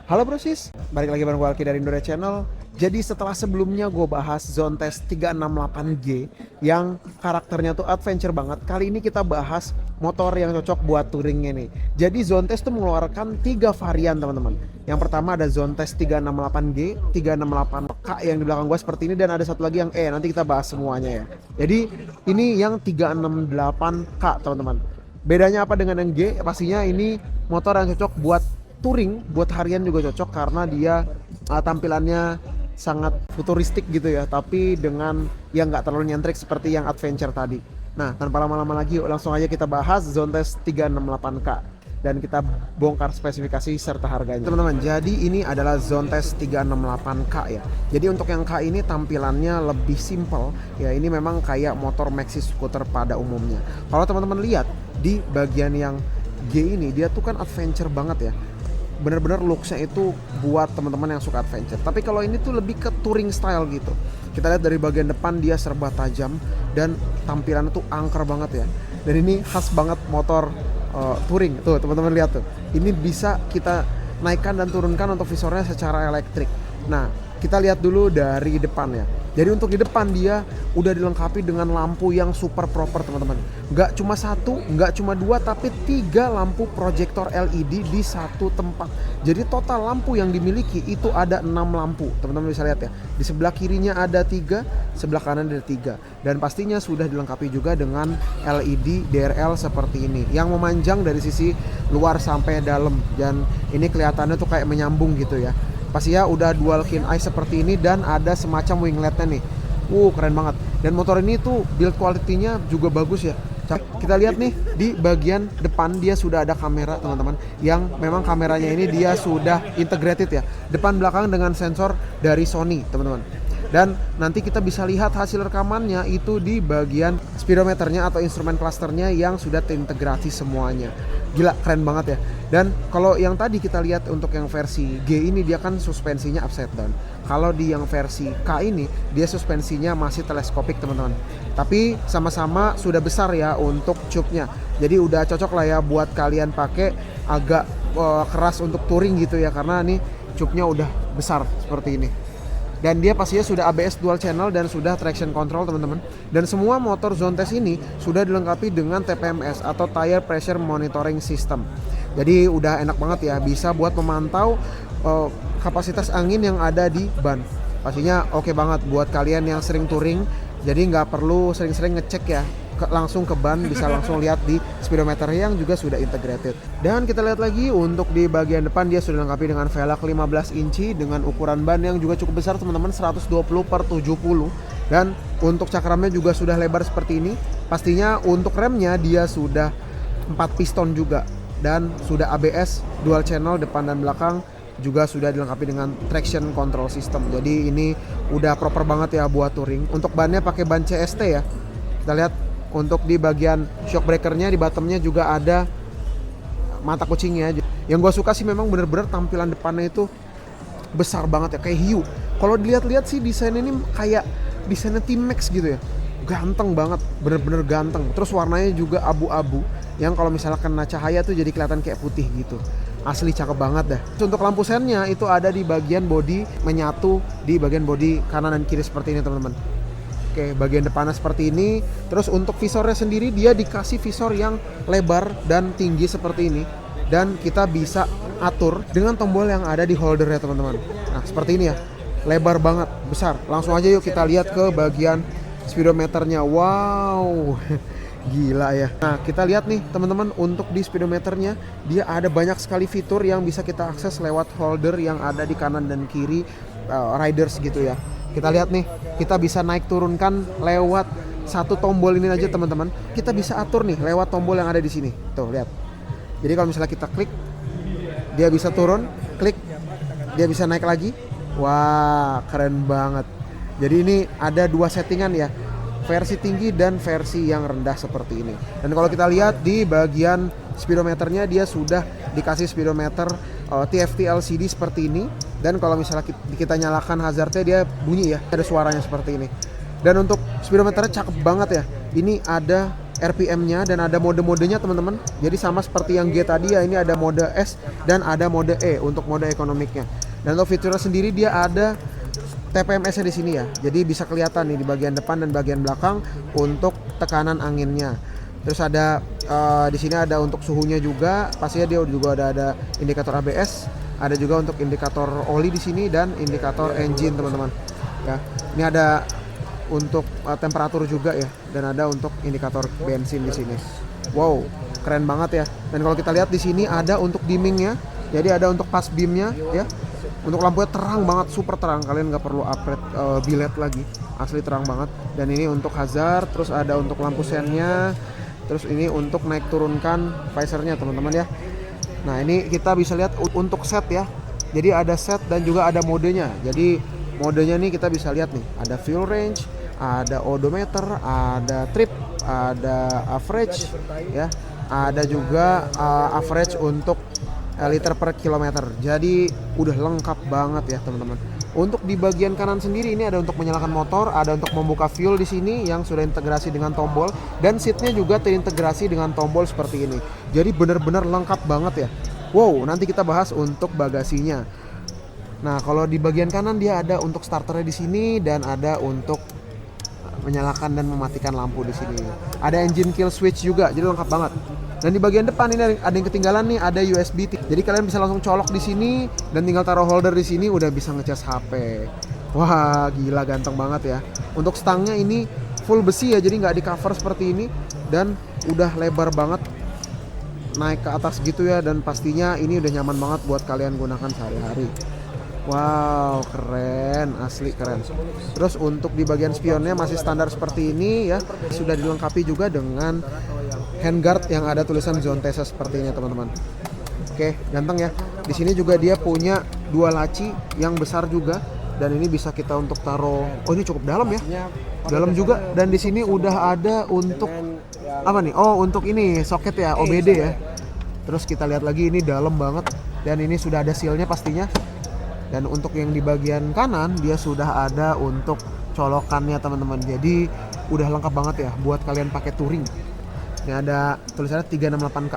Halo brosis, balik lagi bareng gue Alki dari Indonesia Channel. Jadi setelah sebelumnya gue bahas Zone Test 368G yang karakternya tuh adventure banget, kali ini kita bahas motor yang cocok buat touringnya nih. Jadi Zone Test tuh mengeluarkan 3 varian teman-teman. Yang pertama ada Zone Test 368G, 368K yang di belakang gue seperti ini, dan ada satu lagi yang nanti kita bahas semuanya ya. Jadi ini yang 368K teman-teman. Bedanya apa dengan yang G? Pastinya ini motor yang cocok buat touring, buat harian juga cocok karena dia tampilannya sangat futuristik gitu ya, tapi dengan yang nggak terlalu nyentrik seperti yang adventure tadi. Nah, tanpa lama-lama lagi yuk langsung aja kita bahas Zone Test 368K dan kita bongkar spesifikasi serta harganya. Teman-teman, jadi ini adalah Zone Test 368K ya. Jadi untuk yang K ini tampilannya lebih simple ya, ini memang kayak motor maxi scooter pada umumnya. Kalau teman-teman lihat di bagian yang G ini, dia tuh kan adventure banget ya, bener-bener looksnya itu buat teman-teman yang suka adventure. Tapi kalau ini tuh lebih ke touring style gitu. Kita lihat dari bagian depan dia serba tajam dan tampilannya tuh angker banget ya. Dan ini khas banget motor touring. Tuh teman-teman lihat tuh. Ini bisa kita naikkan dan turunkan untuk visornya secara elektrik. Nah, kita lihat dulu dari depan ya. Jadi untuk di depan dia udah dilengkapi dengan lampu yang super proper teman-teman. Nggak cuma satu, nggak cuma dua, tapi 3 lampu proyektor LED di satu tempat. Jadi total lampu yang dimiliki itu ada 6 lampu. Teman-teman bisa lihat ya. Di sebelah kirinya ada 3, sebelah kanan ada 3. Dan pastinya sudah dilengkapi juga dengan LED DRL seperti ini, yang memanjang dari sisi luar sampai dalam. Dan ini kelihatannya tuh kayak menyambung gitu ya. Pasti ya udah dual keen eye seperti ini dan ada semacam wingletnya nih. Keren banget. Dan motor ini tuh build quality-nya juga bagus ya. Kita lihat nih di bagian depan dia sudah ada kamera teman-teman, yang memang kameranya ini dia sudah integrated ya, depan belakang dengan sensor dari Sony teman-teman. Dan nanti kita bisa lihat hasil rekamannya itu di bagian speedometernya atau instrumen clusternya yang sudah terintegrasi semuanya. Gila, keren banget ya. Dan kalau yang tadi kita lihat untuk yang versi G ini dia kan suspensinya upside down. Kalau di yang versi K ini dia suspensinya masih teleskopik teman-teman. Tapi sama-sama sudah besar ya untuk tube-nya. Jadi udah cocok lah ya buat kalian pakai agak keras untuk touring gitu ya, karena nih tube-nya udah besar seperti ini. Dan dia pastinya sudah ABS dual channel dan sudah traction control teman-teman. Dan semua motor Zone Test ini sudah dilengkapi dengan TPMS atau Tire Pressure Monitoring System. Jadi udah enak banget ya, bisa buat memantau kapasitas angin yang ada di ban. Pastinya oke banget buat kalian yang sering touring. Jadi nggak perlu sering-sering ngecek ya, langsung ke ban, bisa langsung lihat di speedometer yang juga sudah integrated. Dan kita lihat lagi untuk di bagian depan dia sudah dilengkapi dengan velg 15 inci dengan ukuran ban yang juga cukup besar teman-teman, 120/70. Dan untuk cakramnya juga sudah lebar seperti ini. Pastinya untuk remnya dia sudah 4 piston juga dan sudah ABS dual channel depan dan belakang, juga sudah dilengkapi dengan traction control system. Jadi ini udah proper banget ya buat touring. Untuk bannya pakai ban CST ya. Kita lihat untuk di bagian shock breakernya di bottomnya juga ada mata kucingnya. Yang gue suka sih memang bener-bener tampilan depannya itu besar banget ya, kayak hiu. Kalau dilihat-lihat sih desain ini kayak desainnya T-Max gitu ya, ganteng banget, bener-bener ganteng. Terus warnanya juga abu-abu yang kalau misalnya kena cahaya tuh jadi kelihatan kayak putih gitu. Asli cakep banget dah. Untuk lampu sennya itu ada di bagian bodi, menyatu di bagian bodi kanan dan kiri seperti ini teman-teman. Oke, bagian depannya seperti ini. Terus untuk visornya sendiri dia dikasih visor yang lebar dan tinggi seperti ini. Dan kita bisa atur dengan tombol yang ada di holdernya teman-teman. Nah seperti ini ya, lebar banget, besar. Langsung aja yuk kita lihat ke bagian speedometernya. Wow, gila ya. Nah kita lihat nih teman-teman, untuk di speedometernya dia ada banyak sekali fitur yang bisa kita akses lewat holder yang ada di kanan dan kiri riders gitu ya. Kita lihat nih, kita bisa naik turunkan lewat satu tombol ini aja teman-teman. Kita bisa atur nih lewat tombol yang ada di sini. Tuh lihat. Jadi kalau misalnya kita klik, dia bisa turun, klik, dia bisa naik lagi. Wah, keren banget. Jadi ini ada 2 settingan ya, versi tinggi dan versi yang rendah seperti ini. Dan kalau kita lihat di bagian speedometernya dia sudah dikasih speedometer TFT LCD seperti ini. Dan kalau misalnya kita nyalakan hazardnya dia bunyi ya, ada suaranya seperti ini. Dan untuk speedometernya cakep banget ya. Ini ada RPM-nya dan ada mode-modenya teman-teman. Jadi sama seperti yang G tadi ya, ini ada mode S dan ada mode E untuk mode ekonomiknya. Dan untuk fiturnya sendiri dia ada TPMS-nya di sini ya. Jadi bisa kelihatan nih di bagian depan dan bagian belakang untuk tekanan anginnya. Terus ada di sini ada untuk suhunya juga. Pastinya dia juga ada indikator ABS, ada juga untuk indikator oli di sini dan indikator engine teman-teman. Ya, ini ada untuk temperatur juga ya, dan ada untuk indikator bensin di sini. Wow, keren banget ya. Dan kalau kita lihat di sini ada untuk dimmingnya, jadi ada untuk pass beamnya ya. Untuk lampunya terang banget, super terang. Kalian nggak perlu upgrade bilet lagi, asli terang banget. Dan ini untuk hazard, terus ada untuk lampu sennya, terus ini untuk naik turunkan visornya teman-teman ya. Nah ini kita bisa lihat untuk set ya. Jadi ada set dan juga ada modenya. Jadi modenya nih kita bisa lihat nih, ada fuel range, ada odometer, ada trip, ada average ya, ada juga average untuk liter per kilometer. Jadi udah lengkap banget ya teman-teman. Untuk di bagian kanan sendiri ini ada untuk menyalakan motor, ada untuk membuka fuel di sini yang sudah integrasi dengan tombol, dan seatnya juga terintegrasi dengan tombol seperti ini. Jadi benar-benar lengkap banget ya. Wow, nanti kita bahas untuk bagasinya. Nah, kalau di bagian kanan dia ada untuk starternya di sini dan ada untuk menyalakan dan mematikan lampu di sini. Ada engine kill switch juga, jadi lengkap banget. Dan di bagian depan ini ada yang ketinggalan nih, ada USB. Jadi kalian bisa langsung colok di sini dan tinggal taruh holder di sini udah bisa ngecas HP. Wah, gila ganteng banget ya. Untuk stangnya ini full besi ya, jadi nggak di cover seperti ini dan udah lebar banget naik ke atas gitu ya, dan pastinya ini udah nyaman banget buat kalian gunakan sehari-hari. Wow, keren, asli keren. Terus untuk di bagian spionnya masih standar seperti ini ya. Sudah dilengkapi juga dengan handguard yang ada tulisan Zone Tesa seperti ini teman-teman. Oke, ganteng ya. Di sini juga dia punya dua laci yang besar juga, dan ini bisa kita untuk taruh. Oh, ini cukup dalam ya. Dalam juga, dan di sini udah ada untuk apa nih? Oh, untuk ini soket ya, OBD ya. Terus kita lihat lagi ini dalam banget, dan ini sudah ada sealnya pastinya. Dan untuk yang di bagian kanan dia sudah ada untuk colokannya teman-teman. Jadi udah lengkap banget ya buat kalian pakai touring. Ini ada tulisannya 368K.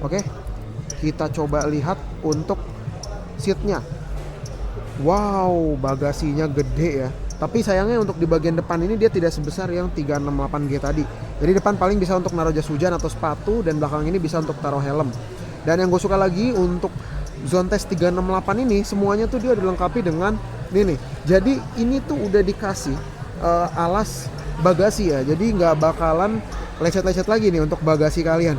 Oke, kita coba lihat untuk seatnya. Wow, bagasinya gede ya. Tapi sayangnya untuk di bagian depan ini dia tidak sebesar yang 368G tadi. Jadi depan paling bisa untuk naruh jas hujan atau sepatu, dan belakang ini bisa untuk taruh helm. Dan yang gue suka lagi untuk Zontes 368 ini semuanya tuh dia dilengkapi dengan ini nih. Jadi ini tuh udah dikasih alas bagasi ya. Jadi nggak bakalan lecet-lecet lagi nih untuk bagasi kalian.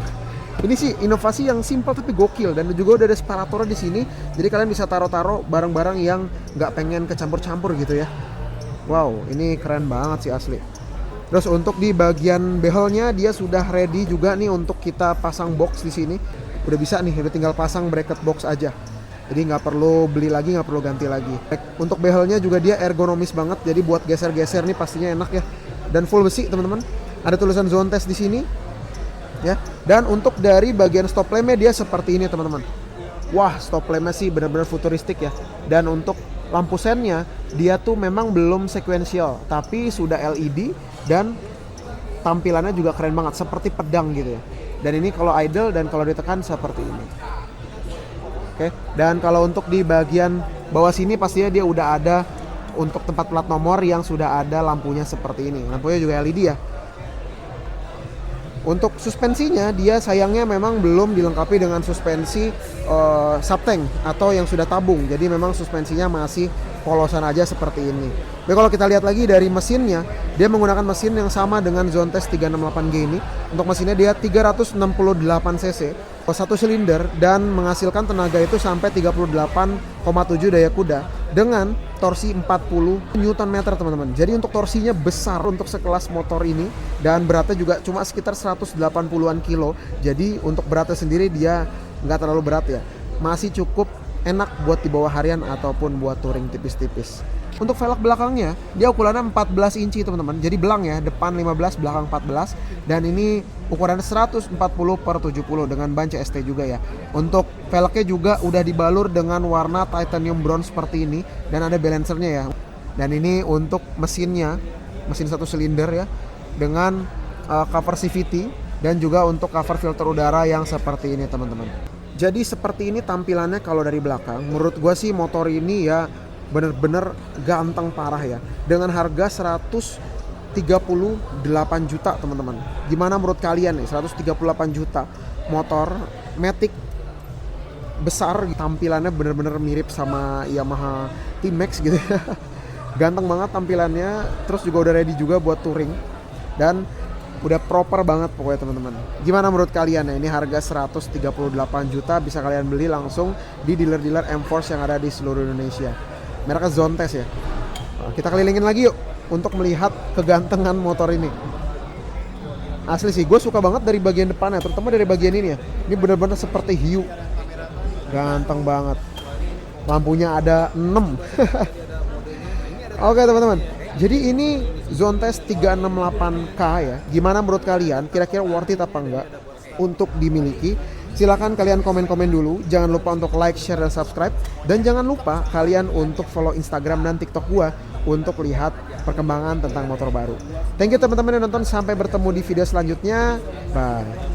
Ini sih inovasi yang simpel tapi gokil, dan juga udah ada separatornya di sini. Jadi kalian bisa taruh-taruh barang-barang yang nggak pengen kecampur-campur gitu ya. Wow, ini keren banget sih asli. Terus untuk di bagian behelnya dia sudah ready juga nih untuk kita pasang box di sini. Udah bisa nih, udah tinggal pasang bracket box aja. Jadi nggak perlu beli lagi, nggak perlu ganti lagi. Untuk behelnya juga dia ergonomis banget, jadi buat geser-geser nih pastinya enak ya. Dan full besi teman-teman. Ada tulisan Zone Test di sini. Ya. Dan untuk dari bagian stop lampnya dia seperti ini teman-teman. Wah, stop lampnya sih benar-benar futuristik ya. Dan untuk lampu sennya dia tuh memang belum sequential, tapi sudah LED dan tampilannya juga keren banget, seperti pedang gitu ya. Dan ini kalau idle dan kalau ditekan seperti ini. Oke, dan kalau untuk di bagian bawah sini pastinya dia udah ada untuk tempat plat nomor yang sudah ada lampunya seperti ini. Lampunya juga LED ya. Untuk suspensinya dia sayangnya memang belum dilengkapi dengan suspensi subtank atau yang sudah tabung. Jadi memang suspensinya masih polosan aja seperti ini. Tapi kalau kita lihat lagi dari mesinnya, dia menggunakan mesin yang sama dengan Zontes 368G ini. Untuk mesinnya dia 368 cc, satu silinder, dan menghasilkan tenaga itu sampai 38,7 daya kuda dengan torsi 40 Nm teman-teman. Jadi untuk torsinya besar untuk sekelas motor ini, dan beratnya juga cuma sekitar 180-an kilo. Jadi untuk beratnya sendiri dia nggak terlalu berat ya. Masih cukup enak buat dibawa harian ataupun buat touring tipis-tipis. Untuk velg belakangnya dia ukurannya 14 inci teman-teman. Jadi belang ya, depan 15, belakang 14, dan ini ukurannya 140/70 dengan ban CST juga ya. Untuk velgnya juga udah dibalur dengan warna titanium bronze seperti ini, dan ada balancernya ya. Dan ini untuk mesinnya, mesin satu silinder ya, dengan cover CVT dan juga untuk cover filter udara yang seperti ini teman-teman. Jadi seperti ini tampilannya kalau dari belakang. Menurut gua sih motor ini ya bener-bener ganteng parah ya. Dengan harga 138 juta teman-teman. Gimana menurut kalian nih 138 juta motor Matic besar, tampilannya bener-bener mirip sama Yamaha T-Max gitu ya. Ganteng banget tampilannya, terus juga udah ready juga buat touring dan udah proper banget pokoknya teman-teman. Gimana menurut kalian ya? Ini harga 138 juta bisa kalian beli langsung di dealer-dealer M-Force yang ada di seluruh Indonesia. Mereknya Zontes ya. Nah, kita kelilingin lagi yuk untuk melihat kegantengan motor ini. Asli sih, gue suka banget dari bagian depannya, terutama dari bagian ini ya. Ini bener-bener seperti hiu. Ganteng banget. Lampunya ada 6. Oke teman-teman. Jadi ini Zontes 368K ya. Gimana menurut kalian? Kira-kira worth it apa enggak untuk dimiliki? Silahkan kalian komen-komen dulu. Jangan lupa untuk like, share, dan subscribe. Dan jangan lupa kalian untuk follow Instagram dan TikTok gua untuk lihat perkembangan tentang motor baru. Thank you teman-teman yang nonton. Sampai bertemu di video selanjutnya. Bye.